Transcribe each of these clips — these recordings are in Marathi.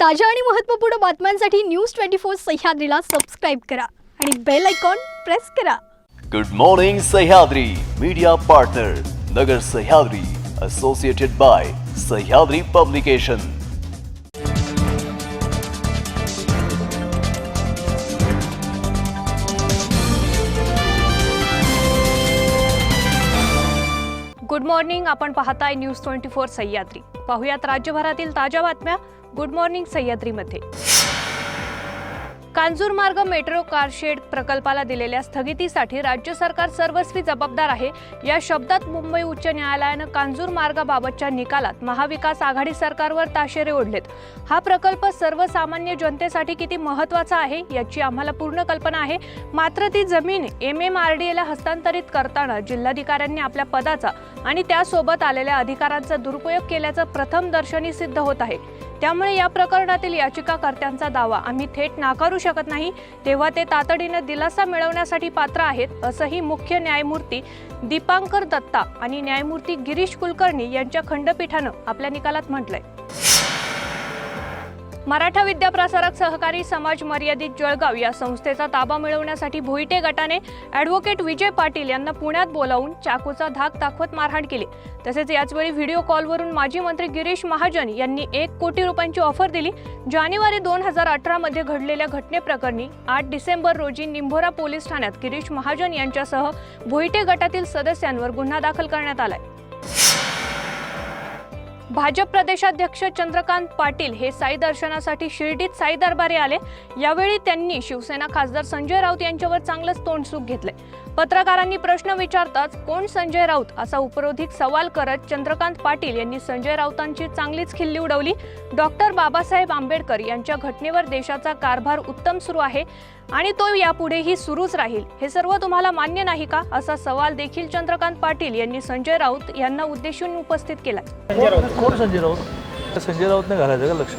ताज्या आणि महत्त्वपूर्ण बातम्यांसाठी न्यूज 24 सह्याद्रीला सबस्क्राइब करा आणि बेल आयकॉन प्रेस करा। Good morning Sahyadri media partner Nagar Sahyadri associated by Sahyadri publication. Good morning, आपण पाहताय न्यूज 24 सह्याद्री। पाहुयात राज्यभरातील ताज्या बातम्या गुड मॉर्निंग सह्याद्रीमध्ये। कांजूरमार्ग मेट्रो कारशेड प्रकल्पाला दिलेल्या स्थगितीसाठी राज्य सरकार सर्वस्वी जबाबदार आहे या शब्दात मुंबई उच्च न्यायालयानं कांजूरमार्गाबाबतच्या निकालात महाविकास आघाडी सरकारवर ताशेरे ओढलेत। हा प्रकल्प सर्वसामान्य जनतेसाठी किती महत्त्वाचा आहे याची आम्हाला पूर्ण कल्पना आहे, मात्र ती जमीन MMRDA ला हस्तांतरित करताना जिल्हाधिकाऱ्यांनी आपल्या पदाचा आणि त्यासोबत आलेल्या अधिकारांचा दुरुपयोग केल्याचं प्रथमदर्शनी सिद्ध होत आहे। त्यामुळे या प्रकरणातील याचिकाकर्त्यांचा दावा आम्ही थेट नाकारू शकत नाही, तेव्हा ते तातडीने दिलासा मिळवण्यासाठी पात्र आहेत असंही मुख्य न्यायमूर्ती दीपांकर दत्ता आणि न्यायमूर्ती गिरीश कुलकर्णी यांच्या खंडपीठानं आपल्या निकालात म्हटलंय। मराठा विद्याप्रसारक सहकारी समाज मर्यादित जळगाव या संस्थेचा ताबा मिळवण्यासाठी भोईटे गटाने ॲडव्होकेट विजय पाटील यांना पुण्यात बोलावून चाकूचा धाक दाखवत मारहाण केली। तसेच याचवेळी व्हिडिओ कॉलवरून माजी मंत्री गिरीश महाजन यांनी 1 कोटी रुपयांची ऑफर दिली। जानेवारी 2018 मध्ये घडलेल्या घटनेप्रकरणी 8 डिसेंबर रोजी निंभोरा पोलीस ठाण्यात गिरीश महाजन यांच्यासह भोईटे गटातील सदस्यांवर गुन्हा दाखल करण्यात आलाय। भाजप प्रदेशाध्यक्ष चंद्रकांत पाटील हे साई दर्शनासाठी शिर्डीत साई दरबारी आले। यावेळी त्यांनी शिवसेना खासदार संजय राऊत यांच्यावर चांगलंच तोंडसुख घेतले। पत्रकारांनी प्रश्न विचारताच कोण संजय राऊत असा उपरोधिक सवाल करत चंद्रकांत पाटील यांनी संजय राऊतांची चांगलीच खिल्ली उडवली। डॉक्टर बाबासाहेब आंबेडकर यांच्या घटनेवर देशाचा कारभार उत्तम सुरू आहे आणि तो यापुढेही सुरूच राहील, हे सर्व तुम्हाला मान्य नाही का असा सवाल देखील चंद्रकांत पाटील यांनी संजय राऊत यांना उद्देशून उपस्थित केला। कोण संजय राऊत? संजय राऊतने घालायचं का लक्ष?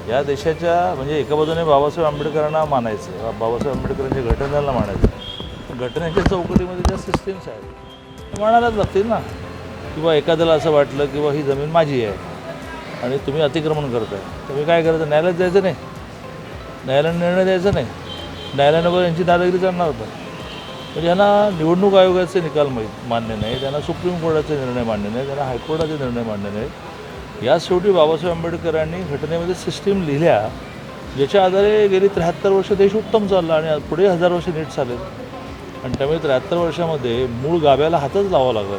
या देशाच्या म्हणजे एका बाजूने बाबासाहेब आंबेडकरांना मानायचं, बाबासाहेब आंबेडकरांच्या घटनेला मानायचं, घटनेच्या चौकटीमध्ये ज्या सिस्टीम्स आहेत म्हणायलाच लागतील ना, किंवा एखाद्याला असं वाटलं किंवा ही जमीन माझी आहे आणि तुम्ही अतिक्रमण करताय, तुम्ही काय करायचं? न्यायालयात जायचं नाही, न्यायालयाने निर्णय द्यायचा नाही, न्यायालयानं यांची दादागिरी करणार होता। म्हणजे यांना निवडणूक आयोगाचे निकाल मान्य नाही, त्यांना सुप्रीम कोर्टाचे निर्णय मान्य नाही, त्यांना हायकोर्टाचे निर्णय मान्य नाहीत। या शेवटी बाबासाहेब आंबेडकरांनी घटनेमध्ये सिस्टीम लिहिल्या ज्याच्या आधारे गेली 73 वर्ष देश उत्तम चालला आणि पुढे 1000 वर्ष नीट चालेल, आणि त्यामुळे 73 वर्षामध्ये मूळ गाभ्याला हातच लावावा लागला।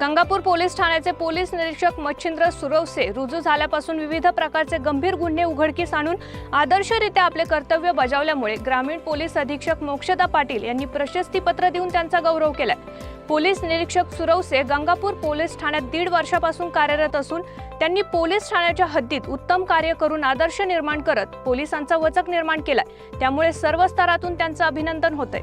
गंगापूर पोलीस ठाण्याचे पोलीस निरीक्षक मच्छिंद्र सुरवसे रुजू झाल्यापासून विविध प्रकारचे गंभीर गुन्हे उघडकीस आणून आदर्शरित्या आपले कर्तव्य बजावल्यामुळे ग्रामीण पोलीस अधीक्षक मोक्षदा पाटील यांनी प्रशस्ती पत्र देऊन त्यांचा गौरव केलाय। पोलीस निरीक्षक सुरवसे गंगापूर पोलीस ठाण्यात 1.5 वर्षापासून कार्यरत असून त्यांनी पोलीस ठाण्याच्या हद्दीत उत्तम कार्य करून आदर्श निर्माण करत पोलिसांचा वचक निर्माण केलाय, त्यामुळे सर्व स्तरातून त्यांचं अभिनंदन होतंय।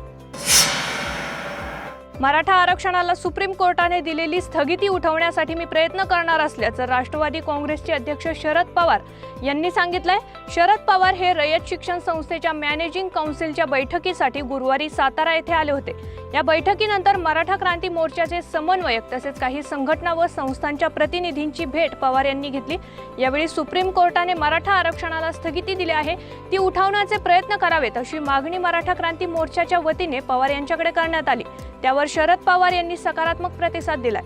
मराठा आरक्षणाला सुप्रीम कोर्टाने दिलेली स्थगिती उठवण्यासाठी मी प्रयत्न करणार असल्याचं राष्ट्रवादी काँग्रेसचे अध्यक्ष शरद पवार यांनी सांगितलंय। शरद पवार हे रयत शिक्षण संस्थेच्या मॅनेजिंग काउन्सिलच्या बैठकीसाठी गुरुवारी सातारा येथे आले होते। या बैठकीनंतर मराठा क्रांती मोर्चाचे समन्वयक तसेच काही संघटना व संस्थांच्या प्रतिनिधींची भेट पवार यांनी घेतली। यावेळी सुप्रीम कोर्टाने मराठा आरक्षणाला स्थगिती दिली आहे, ती उठवण्याचे प्रयत्न करावेत अशी मागणी मराठा क्रांती मोर्चाच्या वतीने पवार यांच्याकडे करण्यात आली। त्यावर शरद पवार यांनी सकारात्मक प्रतिसाद दिलाय।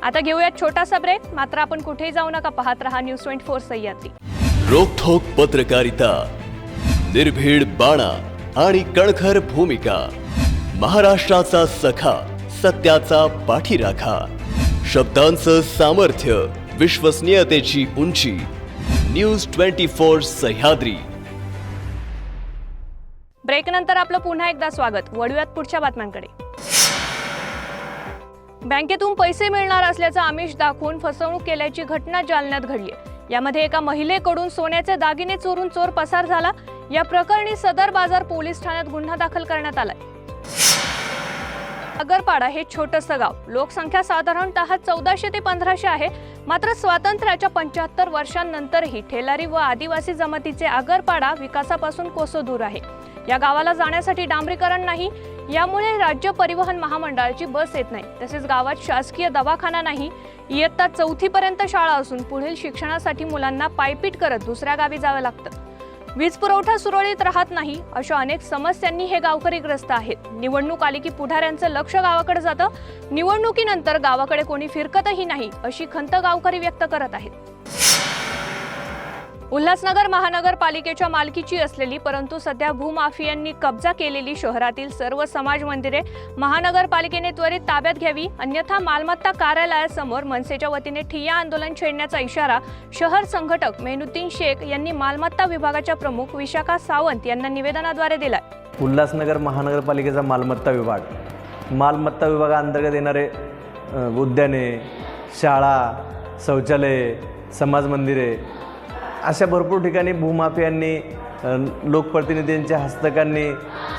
आता घेऊयात छोटासा ब्रेक, मात्र आपण कुठेही जाऊ नका, पाहत रहा न्यूज 24 सह्याद्री। रोखोक पत्रकारिता, निर्भीड बाणा आणि कणखर भूमिका, महाराष्ट्राचा सखा, सत्याचा पाठीराखा, शब्दांचं सामर्थ्य, विश्वसनीयतेची उंची, न्यूज 24 सह्याद्री। ब्रेक नंतर आपलं पुन्हा एकदा स्वागत। वळूयात पुढच्या बातम्यांकडे। बँकेतून पैसे मिळणार असल्याचं आमिष दाखवून फसवणूक केल्याची घटना जालन्यात घडली। यामध्ये एका महिलेकडून सोन्याचे दागिने चोरून चोर पसार झाला। या प्रकरणी सदर बाजार पोलीस ठाण्यात गुन्हा दाखल करण्यात आलाय। आगरपाडा हे छोटंसं गाव, लोकसंख्या साधारणतः 1400 ते 1500 आहे, मात्र स्वातंत्र्याच्या 75 वर्षांनंतरही ठेलारी व आदिवासी जमातीचे आगरपाडा विकासापासून कोसो दूर आहे। या गावाला जाण्यासाठी डांबरीकरण नाही, यामुळे राज्य परिवहन महामंडळाची बस येत नाही। तसेच गावात शासकीय दवाखाना नाही, इयत्ता 4थी पर्यंत शाळा असून पुढील शिक्षणासाठी मुलांना पायपीट करत दुसऱ्या गावी जावं लागतं। वीज पुरवठा सुरळीत राहत नाही, अशा अनेक समस्यांनी हे गावकरी ग्रस्त आहेत। निवडणूक आली की पुढाऱ्यांचं लक्ष गावाकडे जातं, निवडणुकीनंतर गावाकडे कोणी फिरकतही नाही, अशी खंत गावकरी व्यक्त करत आहेत। उल्हासनगर महानगरपालिकेच्या मालकीची असलेली परंतु सध्या भूमाफियांनी कब्जा केलेली शहरातील सर्व समाज मंदिरे महानगरपालिकेने त्वरित ताब्यात घ्यावी, अन्यथा मालमत्ता कार्यालयासमोर मनसेच्या वतीने ठिय्या आंदोलन छेडण्याचा इशारा शहर संघटक मेनुद्दीन शेख यांनी मालमत्ता विभागाच्या प्रमुख विशाखा सावंत यांना निवेदनाद्वारे दिलाय। उल्हासनगर महानगरपालिकेचा मालमत्ता विभागाअंतर्गत येणारे उद्याने, शाळा, शौचालये, समाज मंदिरे अशा भरपूर ठिकाणी भूमाफियांनी लोकप्रतिनिधींच्या हस्तकांनी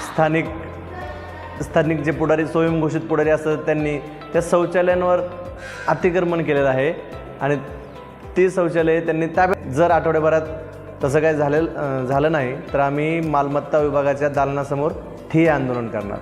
स्थानिक जे पुढारी, स्वयंघोषित पुढारी असतात, त्यांनी त्या शौचालयांवर अतिक्रमण केलेलं आहे आणि ती शौचालये त्यांनी ताब्यात, जर आठवड्याभरात तसं काय झालं नाही तर आम्ही मालमत्ता विभागाच्या दालनासमोर ठिय्या आंदोलन करणार।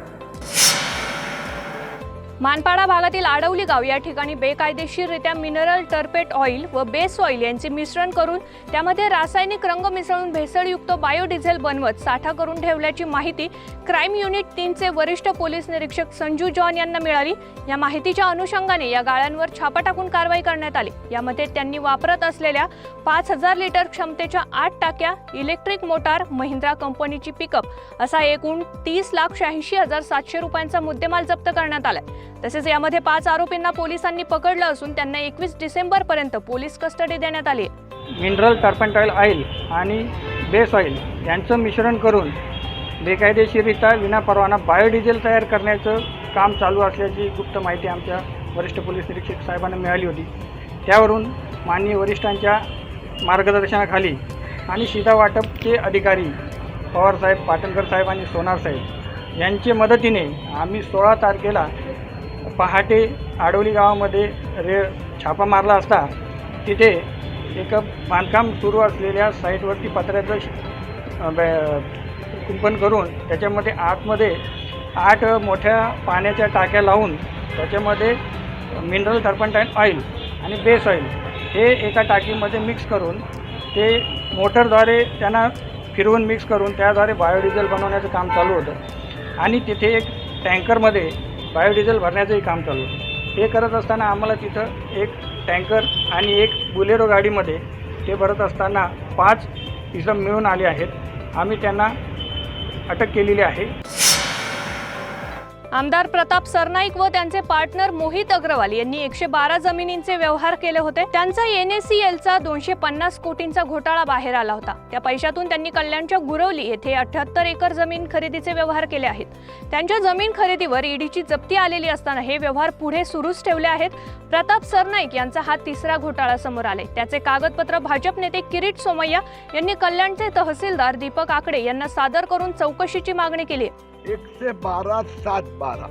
मानपाडा भागातील आडवली गाव या ठिकाणी बेकायदेशीररित्या मिनरल टर्पेट ऑइल व बेस ऑइल यांचे मिश्रण करून त्यामध्ये रासायनिक रंग मिसळून भेसळयुक्त बायोडिझेल बनवत साठा करून ठेवल्याची माहिती क्राईम युनिट 3चे वरिष्ठ पोलीस निरीक्षक संजू जॉन यांना मिळाली। या माहितीच्या अनुषंगाने या गाळ्यांवर छापा टाकून कारवाई करण्यात आली। यामध्ये त्यांनी वापरत असलेल्या 5000 लिटर क्षमतेच्या 8 टाक्या, इलेक्ट्रिक मोटार, महिंद्रा कंपनीची पिकअप असा एकूण 30,86,700 रुपयांचा मुद्देमाल जप्त करण्यात आला। तसेच यामध्ये 5 आरोपींना पोलिसांनी पकडलं असून त्यांना 21 डिसेंबर पर्यंत पोलीस कस्टडी देण्यात आली। मिनरल टर्पेंटाइल ऑइल आणि बेस ऑइल यांचं मिश्रण करून बेकायदेशीररित्या विनापरवाना बायोडिझेल तयार करण्याचं काम चालू असल्याची गुप्त माहिती आमच्या वरिष्ठ पोलीस निरीक्षक साहेबांना मिळाली होती। त्यावरून माननीय वरिष्ठांच्या मार्गदर्शनाखाली आणि सीधा वाटपचे अधिकारी पवार साहेब, पाटणकर साहेब आणि सोनार साहेब यांच्या मदतीने आम्ही 16 तारखेला पहाटे आडवली गावामध्ये छापा मारला असता तिथे एक बांधकाम सुरू असलेल्या साईटवरती पत्र्याचं कुंपण करून त्याच्यामध्ये आतमध्ये 8 मोठ्या पाण्याच्या टाक्या लावून त्याच्यामध्ये मिनरल टर्पेंटाइल ऑइल आणि बेस ऑइल हे एका टाकीमध्ये मिक्स करून ते मोटरद्वारे त्यांना फिरवून मिक्स करून त्याद्वारे बायोडिझेल बनवण्याचं काम चालू होतं आणि तिथे एक टँकरमध्ये बायोडिझेल भरण्याचंही काम चालू होतं। हे करत असताना आम्हाला तिथं एक टँकर आणि एक बुलेरो गाडीमध्ये ते भरत असताना 5 इसम मिळून आले आहेत। आम्ही त्यांना अटक केलेली आहे। आमदार प्रताप सरनाईक व त्यांचे पार्टनर मोहित अग्रवाल यांनी 112 जमिनींचे व्यवहार केले होते। त्यांचा NACLचा 250 कोटींचा घोटाळा बाहेर आला होता। त्या पैशातून त्यांनी कल्याणच्या गुरवली येथे 78 एकर जमीन खरेदीचे व्यवहार केले आहेत। त्यांच्या जमीन खरेदीवर ईडीची जप्ती आलेली असताना हे व्यवहार पुढे सुरूच ठेवले आहेत। प्रताप सरनाईक यांचा हा तिसरा घोटाळा समोर आले। त्याचे कागदपत्र भाजप नेते किरीट सोमय्या यांनी कल्याणचे तहसीलदार दीपक आकडे यांना सादर करून चौकशीची मागणी केली। 112/7/12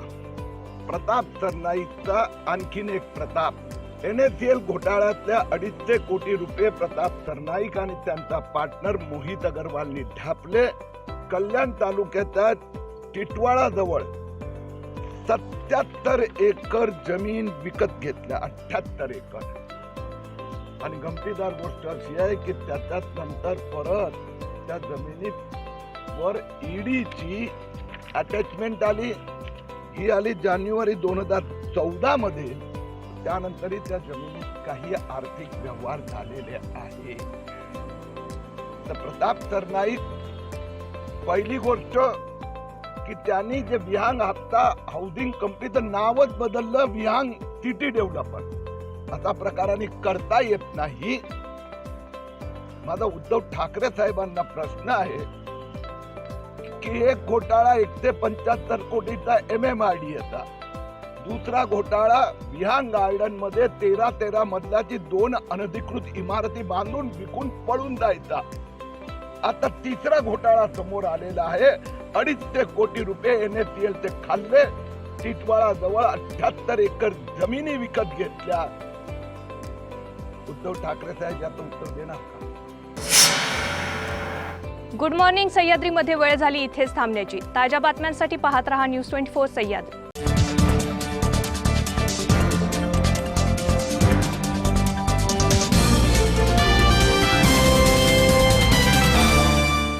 प्रताप सरनाईकचा आणखीन एक प्रताप। NACL घोटाळ्यातल्या 250 कोटी रुपये प्रताप सरनाईक आणि त्यांचा पार्टनर मोहित अग्रवालनी ढापले। कल्याण तालुक्याच्या टिटवाळा जवळ 77 एकर जमीन विकत घेतल्या, 78 एकर। आणि गमतीदार गोष्ट अशी आहे की त्याच्यात नंतर परत त्या जमिनीत वर ईडीची अटॅचमेंट आली। ही आली जानेवारी 2014 मध्ये। त्यानंतरही त्या जमिनीत काही आर्थिक व्यवहार झालेले आहे। तर प्रताप सरनाईक, पहिली गोष्ट की त्यांनी जे विहांग हप्ता हाऊसिंग कंपनीचं नावच बदललं, विहांग सिटी डेव्हलपर असा प्रकाराने करता येत नाही। माझा उद्धव ठाकरे साहेबांना प्रश्न आहे की एक घोटाळा 175 कोटीचा MMRDAचा, दुसरा घोटाळा विहांग गार्डन मध्ये 13 मजल्याची 2 अनधिकृत इमारती बांधून विकून पळून जायचा। आता तिसरा घोटाळा समोर आलेला आहे। 250 कोटी रुपये NACLचे खाल्ले, टिटवाळा जवळ 78 एकर जमिनी विकत घेतल्या। उद्धव ठाकरे साहेब याचं उत्तर देणार का? गुड मॉर्निंग सह्याद्रीमध्ये वेळ झाली इथेच थांबण्याची. ताज्या बातम्यांसाठी पाहत रहा न्यूज 24 सह्याद्री.